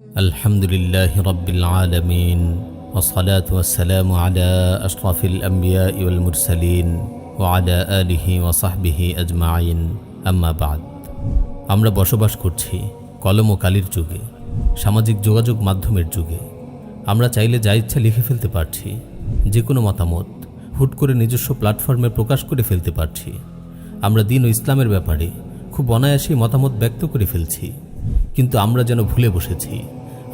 আলহামদুলিল্লাহি রাব্বিল আলামিন ওয়াসসালাতু ওয়াসসালামু আলা আশরাফিল আমবিয়াই ওয়াল মুরসালিন ওয়া আলা আলিহি ওয়া সাহবিহি আজমাইন, আম্মা বাদ। আমরা বসবাস করছি কলম ও কালির যুগে, সামাজিক যোগাযোগ মাধ্যমের যুগে। আমরা চাইলে যা ইচ্ছা লিখে ফেলতে পারছি, যে কোনো মতামত হুট করে নিজস্ব প্ল্যাটফর্মে প্রকাশ করে ফেলতে পারছি। আমরা দ্বীন ও ইসলামের ব্যাপারে খুব অনায়াসেই মতামত ব্যক্ত করে ফেলছি, কিন্তু আমরা যেন ভুলে বসেছি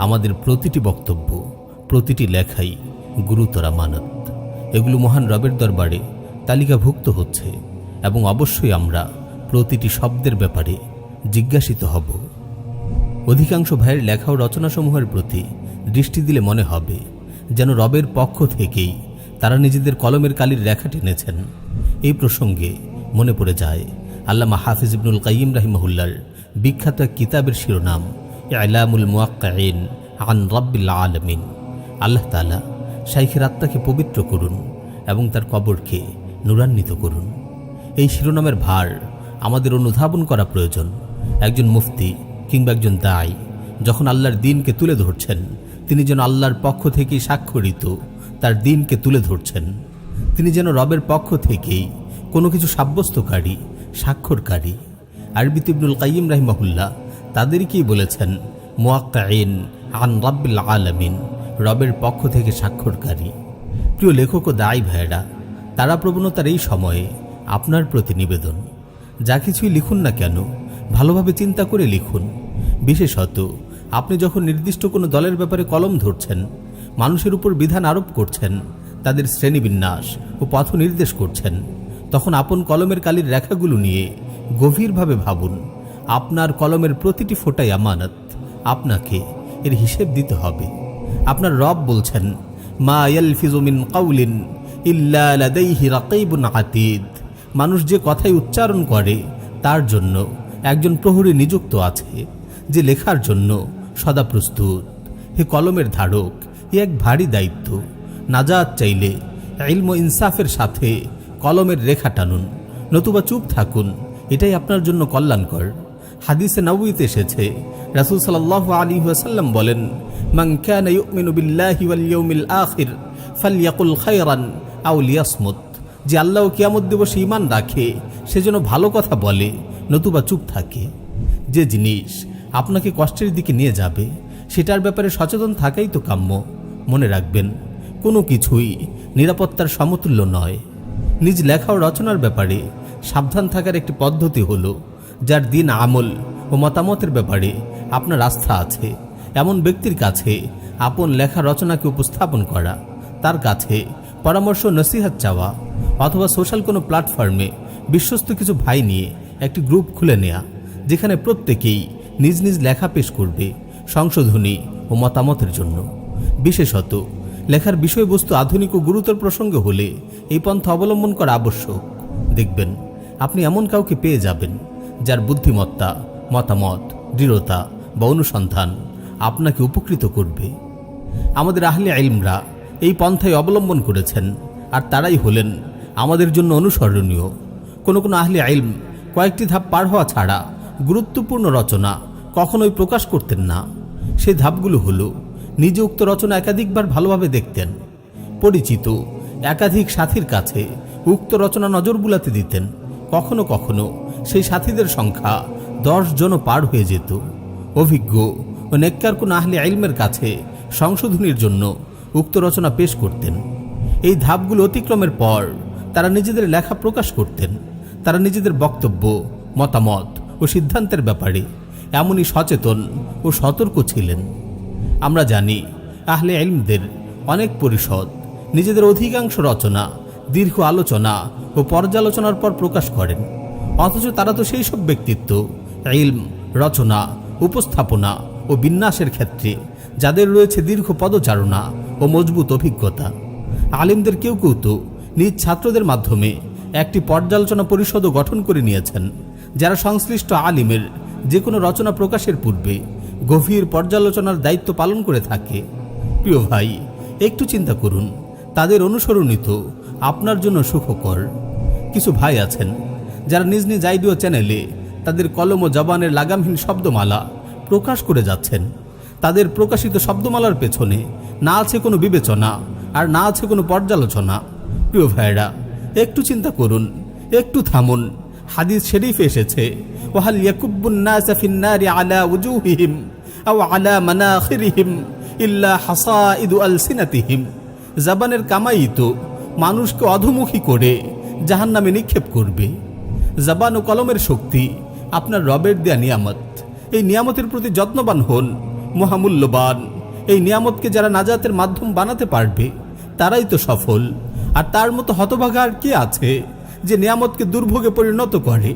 আমাদের প্রতিটি বক্তব্য, প্রতিটি লেখাই গুরুতর আমানত। এগুলো মহান রবের দরবারে তালিকাভুক্ত হচ্ছে এবং অবশ্যই আমরা প্রতিটি শব্দের ব্যাপারে জিজ্ঞাসিত হব। অধিকাংশ ভাইয়ের লেখা ও রচনাসমূহের প্রতি দৃষ্টি দিলে মনে হবে যেন রবের পক্ষ থেকেই তারা নিজেদের কলমের কালির রেখা টেনেছেন। এই প্রসঙ্গে মনে পড়ে যায় আল্লামা হাফিজ ইবনুল কাইয়িম রাহিমাহুল্লাহর বিখ্যাত কিতাবের শিরোনাম ইলামুল মুওয়াক্কিঈন আন রাব্বিল আলামিন। আল্লাহ তাআলা শাইখের আত্মাকে পবিত্র করুন এবং তার কবরকে নূরান্বিত করুন। এই শিরোনামের ভার আমাদের অনুধাবন করা প্রয়োজন। একজন মুফতি কিংবা একজন দাঈ যখন আল্লাহর দ্বীনকে তুলে ধরছেন, তিনি যেন আল্লাহর পক্ষ থেকেই স্বাক্ষরিত তার দ্বীনকে তুলে ধরছেন। তিনি যেন রবের পক্ষ থেকেই কোনো কিছু সাব্যস্তকারী, স্বাক্ষরকারী। আরবিতে ইবনুল কাইয়িম রাহিমাহুল্লাহ তাদেরকেই বলেছেন মুওয়াক্কিঈন আন রাব্বিল আলামিন, রবের পক্ষ থেকে স্বাক্ষরকারী। প্রিয় লেখক ও দাঈ ভাইয়েরা, তারা প্রবণতার এই সময়ে আপনার প্রতি নিবেদন, যা কিছুই লিখুন না কেন ভালোভাবে চিন্তা করে লিখুন। বিশেষত আপনি যখন নির্দিষ্ট কোনো দলের ব্যাপারে কলম ধরছেন, মানুষের উপর বিধান আরোপ করছেন, তাদের শ্রেণীবিন্যাস ও পথ নির্দেশ করছেন, তখন আপন কলমের কালির রেখাগুলো নিয়ে গভীরভাবে ভাবুন। আপনার কলমের প্রতিটি ফোঁটাই আমানত, আপনাকে এর হিসেব দিতে হবে। আপনার রব বলছেন, মা ইয়ালফিজু মিন কাউলিন ইল্লা লাদাইহি রাকীবুন আতীদ। মানুষ যে কথাই উচ্চারণ করে তার জন্য একজন প্রহরী নিযুক্ত আছে, যে লেখার জন্য সদা প্রস্তুত। হে কলমের ধারক, এ এক ভারী দায়িত্ব। নাজাত চাইলে ইলম ও ইনসাফের সাথে কলমের রেখা টানুন, নতুবা চুপ থাকুন, এটাই আপনার জন্য কল্যাণকর। হাদিসে নববীতে এসেছে, রাসূল সাল্লাল্লাহু আলাইহি ওয়াসাল্লাম বলেন, মান কানা ইউমিনু বিল্লাহি ওয়াল ইয়াউমিল আখির ফালইয়াকুল খায়রান আও লিয়াসমুত। যে আল্লাহ ও কিয়ামত দিবসে ঈমান রাখে সে যেন ভালো কথা বলে, নতুবা চুপ থাকে। যে জিনিস আপনাকে কষ্টের দিকে নিয়ে যাবে সেটার ব্যাপারে সচেতন থাকাই তো কাম্য। মনে রাখবেন, কোনো কিছুই নিরাপত্তার সমতুল্য নয়। নিজ লেখা ও রচনার ব্যাপারে সাবধান থাকার একটি পদ্ধতি হলো, যার দিন, আমল ও মতামতের ব্যাপারে আপনার আস্থা আছে এমন ব্যক্তির কাছে আপন লেখা রচনাকে উপস্থাপন করা, তার কাছে পরামর্শ নসিহত চাওয়া, অথবা সোশ্যাল কোনো প্ল্যাটফর্মে বিশ্বস্ত কিছু ভাই নিয়ে একটি গ্রুপ খুলে নেয়া, যেখানে প্রত্যেকেই নিজ নিজ লেখা পেশ করবে সংশোধনী ও মতামতের জন্য। বিশেষত লেখার বিষয়বস্তু আধুনিক ও গুরুতর প্রসঙ্গে হলে এই পন্থা অবলম্বন করা আবশ্যক। দেখবেন আপনি এমন কাউকে পেয়ে যাবেন যার বুদ্ধিমত্তা, মতামত, দৃঢ়তা বা অনুসন্ধান আপনাকে উপকৃত করবে। আমাদের আহলে ইলমরা এই পন্থাই অবলম্বন করেছেন, আর তারাই হলেন আমাদের জন্য অনুসরণীয়। কোনো কোনো আহলে ইলম কয়েকটি ধাপ পার হওয়া ছাড়া গুরুত্বপূর্ণ রচনা কখনোই প্রকাশ করতেন না। সেই ধাপগুলো হলো, নিজে উক্ত রচনা একাধিকবার ভালোভাবে দেখতেন, পরিচিত একাধিক সাথীর কাছে উক্ত রচনা নজর বুলাতে দিতেন। কখনো কখনো সেই সাথীদের সংখ্যা 10 জনও পার হয়ে যেত। অভিজ্ঞ ও নেককার কোন আহলে ইলমের কাছে সংশোধনীর জন্য উক্ত রচনা পেশ করতেন। এই ধাপগুলো অতিক্রমের পর তারা নিজেদের লেখা প্রকাশ করতেন। তারা নিজেদের বক্তব্য, মতামত ও সিদ্ধান্তের ব্যাপারে এমনই সচেতন ও সতর্ক ছিলেন। আমরা জানি আহলে ইলমদের অনেক পরিষদ নিজেদের অধিকাংশ রচনা দীর্ঘ আলোচনা ও পর্যালোচনার পর প্রকাশ করেন, অথচ তারা তো সেই সব ব্যক্তিত্ব ইলম, রচনা, উপস্থাপনা ও বিন্যাসের ক্ষেত্রে যাদের রয়েছে দীর্ঘ পদচারণা ও মজবুত অভিজ্ঞতা। আলিমদের কেউ কেউ তো নিজ ছাত্রদের মাধ্যমে একটি পর্যালোচনা পরিষদও গঠন করে নিয়েছেন, যারা সংশ্লিষ্ট আলিমের যে কোনো রচনা প্রকাশের পূর্বে গভীর পর্যালোচনার দায়িত্ব পালন করে থাকে। প্রিয় ভাই, একটু চিন্তা করুন, তাদের অনুসরণিত আপনার জন্য সুখকর। কিছু ভাই আছেন যারা নিজ নিজ আইডিও চ্যানেলে তাদের কলম ও জবানের লাগামহীন শব্দমালা প্রকাশ করে যাচ্ছেন, তাদের প্রকাশিত শব্দমালার পেছনে না আছে কোনো বিবেচনা আর না আছে কোনো পর্যালোচনা। প্রিয় ভাইরা, একটু চিন্তা করুন, একটু থামুন। হাদিস শরীফে এসেছে, ওয়াহাল ইয়াকুব্বুন নাসা ফিন্নারি আলা উজুহিহিম আও আলা মানাখিরিহিম ইল্লা হাসাইদু আলসিনাতিহিম। জাবানের কামাই তো মানুষকে অধোমুখী করে জাহান্নামে নিক্ষেপ করবে। জাবান ও কলমের শক্তি আপনার রবের দেয়া নিয়ামত। এই নিয়ামতের প্রতি যত্নবান হন, মহামূল্যবান। এই নিয়ামতকে যারা নাজাতের মাধ্যম বানাতে পারবে তারাই তো সফল। আর তার মতো হতভাগা আর কে আছে যে নিয়ামতকে দুর্ভোগে পরিণত করে?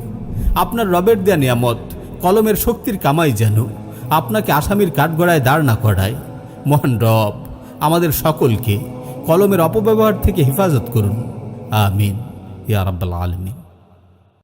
আপনার রবের দেয়া নিয়ামত কলমের শক্তির কামাই যেন আপনাকে আসামির কাঠগড়ায় দাঁড় না করায়। মহান রব আমাদের সকলকে কলমের অপব্যবহার থেকে হেফাজত করুন। আমিন ইয়া রাব্বাল আলামিন।